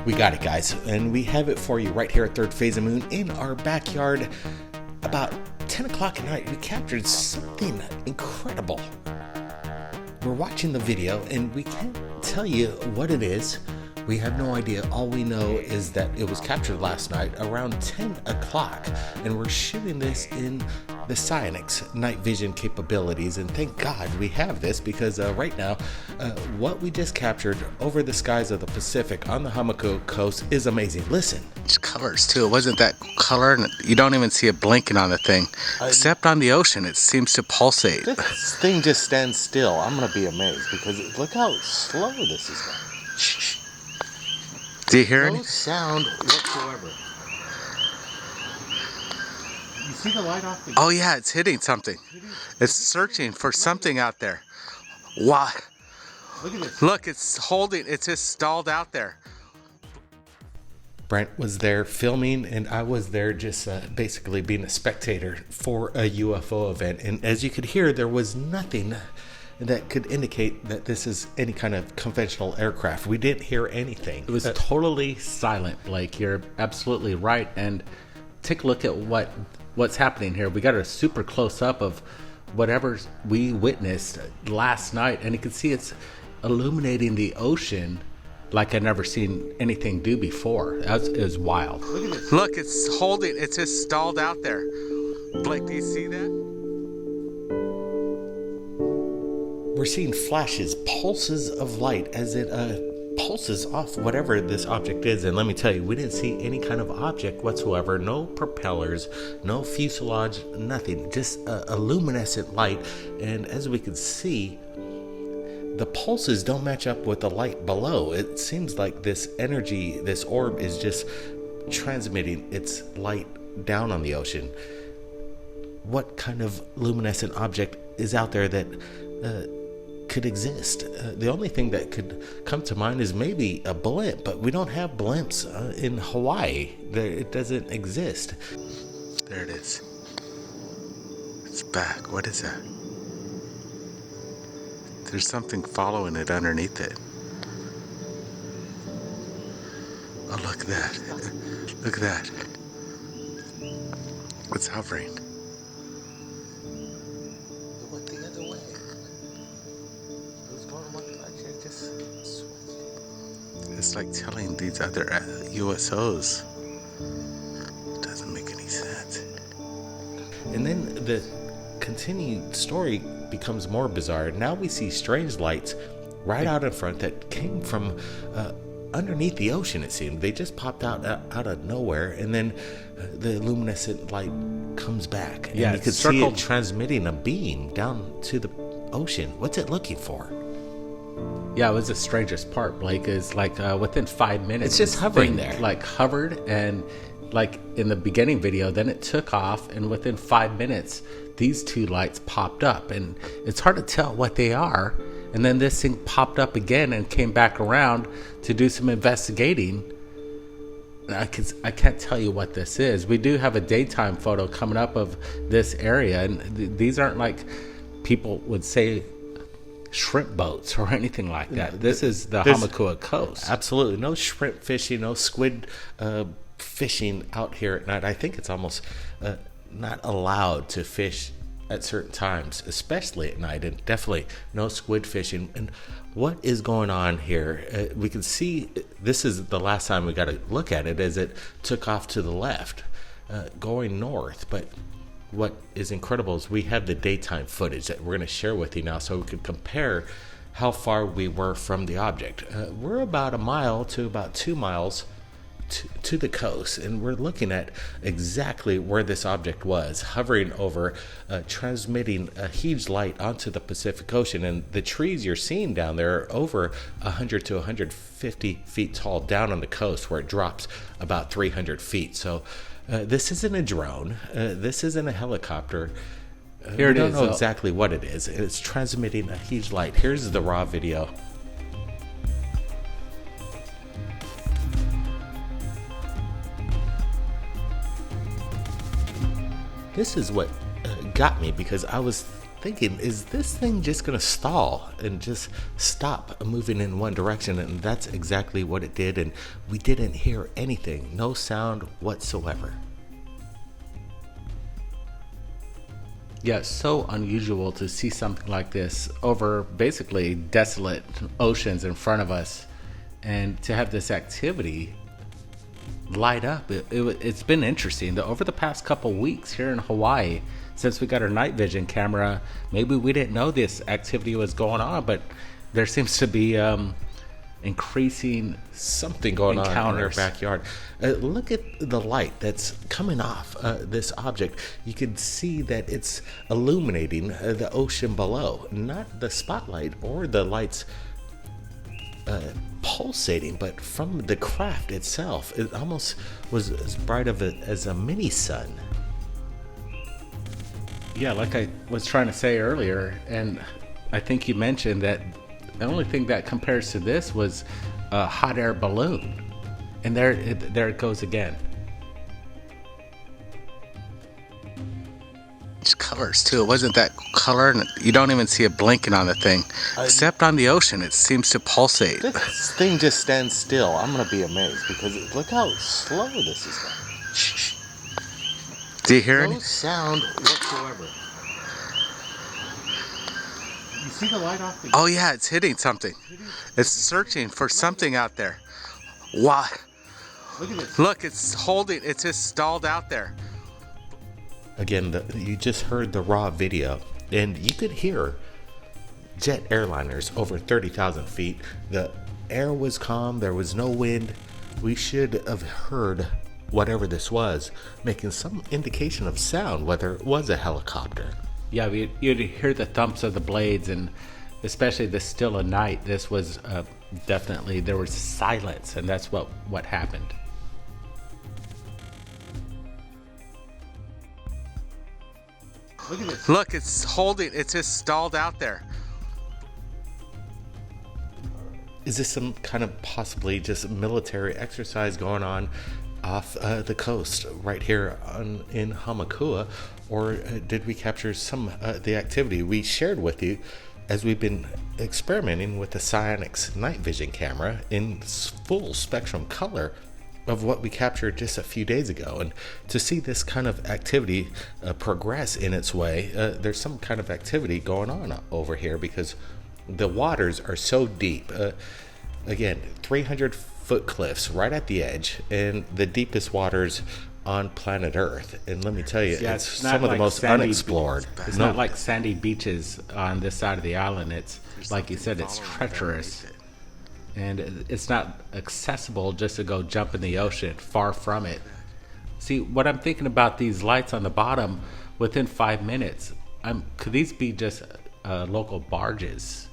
We got it, guys, and we have it for you right here at Third Phase of Moon in our backyard. About 10 o'clock at night, we captured something incredible. We're watching the video, and we can't tell you what it is. We have no idea. All we know is that it was captured last night around 10 o'clock, and we're shooting this in the Cyanix night vision capabilities, and thank God we have this because right now what we just captured over the skies of the Pacific on the Hamakua coast is amazing. Listen. It's colors too. It wasn't that color, and you don't even see it blinking on the thing. Except on the ocean, it seems to pulsate. This thing just stands still. I'm gonna be amazed because look how slow this is going. Shh. Do you hear No it? sound whatsoever. You see the light off the... Oh yeah, it's hitting something. It's searching for something out there. Wow. Look at this. Look, it's holding. It's just stalled out there. Brent was there filming, and I was there just basically being a spectator for a UFO event. And as you could hear, there was nothing that could indicate that this is any kind of conventional aircraft. We didn't hear anything. It was totally silent, Blake. You're absolutely right. And take a look at what's happening here. We got a super close up of whatever we witnessed last night, and you can see it's illuminating the ocean like I've never seen anything do before. It was wild. Look at this. Look, it's holding. It's just stalled out there. Blake, do you see that? We're seeing flashes, pulses of light as it pulses off whatever this object is. And let me tell you, we didn't see any kind of object whatsoever. No propellers, no fuselage, nothing. Just a luminescent light. And as we can see, the pulses don't match up with the light below. It seems like this energy, this orb is just transmitting its light down on the ocean. What kind of luminescent object is out there that could exist? The only thing that could come to mind is maybe a blimp, but we don't have blimps in Hawaii. It doesn't exist. There it is. It's back. What is that? There's something following it underneath it. Oh, look at that. Look at that. It's hovering. It went the other way. It was going one direction, just switching. It's like telling these other USOs. It doesn't make any sense. And then the continued story becomes more bizarre. Now we see strange lights right out in front that came from underneath the ocean, it seemed. They just popped out of nowhere, and then the luminescent light comes back. And you could see it transmitting a beam down to the ocean. What's it looking for? Yeah, it was the strangest part, Blake, is like within 5 minutes. It's just hovering there. Like hovered, and like in the beginning video, then it took off, and within 5 minutes, these two lights popped up, and it's hard to tell what they are. And then this thing popped up again and came back around to do some investigating. I can't tell you what this is. We do have a daytime photo coming up of this area, and these aren't like people would say shrimp boats or anything like that. This is the Hamakua coast. Absolutely. No shrimp fishing, no squid fishing out here at night. I think it's almost not allowed to fish at certain times, especially at night, and definitely no squid fishing. And what is going on here? We can see this is the last time we got to look at it as it took off to the left, going north. But what is incredible is we have the daytime footage that we're going to share with you now, so we can compare how far we were from the object. We're about a mile to about 2 miles to the coast, and we're looking at exactly where this object was, hovering over, transmitting a huge light onto the Pacific Ocean. And the trees you're seeing down there are over 100 to 150 feet tall down on the coast, where it drops about 300 feet. So this isn't a drone, this isn't a helicopter. Here we don't know exactly what it is. It's transmitting a huge light. Here's the raw video. This is what got me, because I was thinking, is this thing just going to stall and just stop moving in one direction? And that's exactly what it did. And we didn't hear anything, no sound whatsoever. Yeah, it's so unusual to see something like this over basically desolate oceans in front of us, and to have this activity light up. It's been interesting. Over the past couple weeks here in Hawaii, since we got our night vision camera, maybe we didn't know this activity was going on, but there seems to be increasing something going on in our encounters. backyard. Look at the light that's coming off this object. You can see that it's illuminating the ocean below, not the spotlight or the lights pulsating, but from the craft itself. It almost was as bright as a mini sun. Yeah, like I was trying to say earlier, and I think you mentioned that the only thing that compares to this was a hot air balloon. And there it goes again. Colors too. It wasn't that color, and you don't even see it blinking on the thing. Except on the ocean, it seems to pulsate. This thing just stands still. I'm gonna be amazed because look how slow this is going. Do you hear No it? sound whatsoever. You see the light off the... Oh yeah, it's hitting something. It's searching for something out there. Wow. Look at this. Look, it's holding. It's just stalled out there. Again, you just heard the raw video, and you could hear jet airliners over 30,000 feet. The air was calm. There was no wind. We should have heard whatever this was, making some indication of sound, whether it was a helicopter. Yeah, you'd hear the thumps of the blades, and especially the still of night. This was definitely, there was silence, and that's what happened. Look at this. Look, it's holding. It's just stalled out there. Is this some kind of possibly just military exercise going on off the coast right here in Hamakua, or did we capture some the activity we shared with you as we've been experimenting with the Cyanix night vision camera in full spectrum color of what we captured just a few days ago? And to see this kind of activity progress in its way, there's some kind of activity going on over here because the waters are so deep. Again, 300-foot cliffs right at the edge, and the deepest waters on planet Earth. And let me tell you, Yeah, it's it's not some of the like most sandy unexplored. It's not like sandy beaches on this side of the island. It's like you said, it's treacherous, and it's not accessible just to go jump in the ocean. Far from it. See, what I'm thinking about these lights on the bottom, within 5 minutes, could these be just local barges?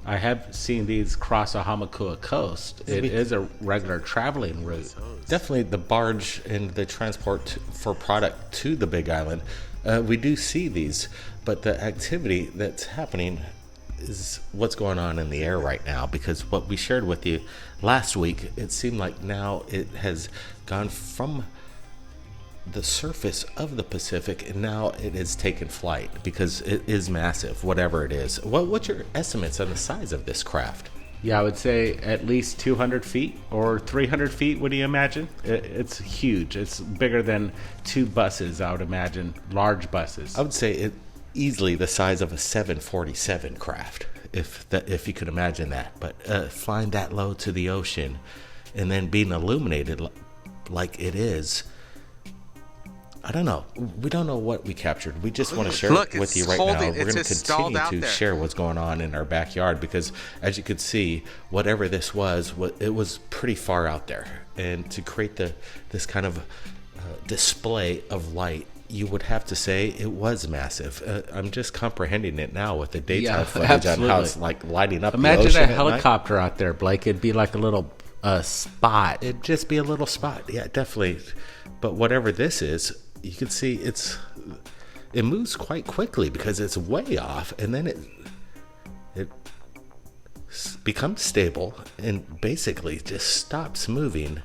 I have seen these cross the Hamakua coast. It is a regular traveling route. Definitely the barge and the transport for product to the Big Island. We do see these, but the activity that's happening is what's going on in the air right now, because what we shared with you last week, it seemed like now it has gone from the surface of the Pacific, and now it has taken flight because it is massive, whatever it is. What's your estimates on the size of this craft? Yeah, I would say at least 200 feet or 300 feet. What do you imagine? It's huge. It's bigger than 2 buses, I would imagine, large buses. I would say it easily the size of a 747 craft, if you could imagine that. But flying that low to the ocean and then being illuminated like it is, I don't know. We don't know what we captured. We just want to share it with you right now. We're going to continue to share what's going on in our backyard because, as you could see, whatever this was, it was pretty far out there. And to create this kind of display of light, you would have to say it was massive. I'm just comprehending it now with the daytime footage on how it's like lighting up the ocean. Imagine a helicopter out there, Blake. It'd be like a little spot. It'd just be a little spot. Yeah, definitely. But whatever this is, you can see it moves quite quickly because it's way off, and then it becomes stable and basically just stops moving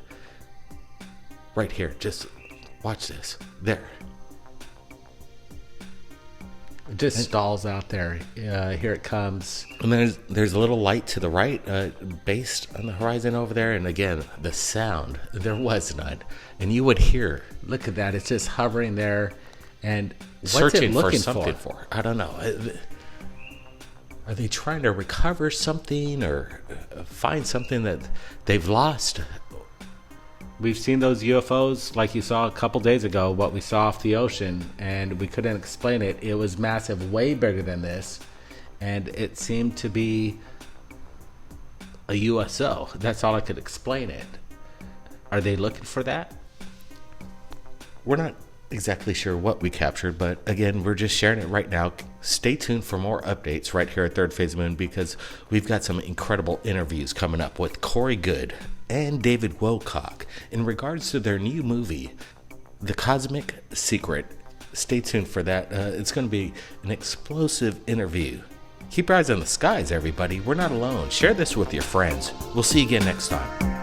right here. Just watch this. There. just stalls out there. Here it comes. And there's a little light to the right, based on the horizon over there. And again, the sound, there was none. And you would hear. Look at that. It's just hovering there. And what's searching it looking for something for? I don't know. Are they trying to recover something or find something that they've lost? We've seen those UFOs like you saw a couple days ago, what we saw off the ocean, and we couldn't explain it. It was massive, way bigger than this, and it seemed to be a USO. That's all I could explain it. Are they looking for that? We're not exactly sure what we captured, but again, we're just sharing it right now. Stay tuned for more updates right here at Third Phase Moon, because we've got some incredible interviews coming up with Corey Good and David Wocock in regards to their new movie, The Cosmic Secret. Stay tuned for that. It's going to be an explosive interview. Keep your eyes on the skies, everybody. We're not alone. Share this with your friends. We'll see you again next time.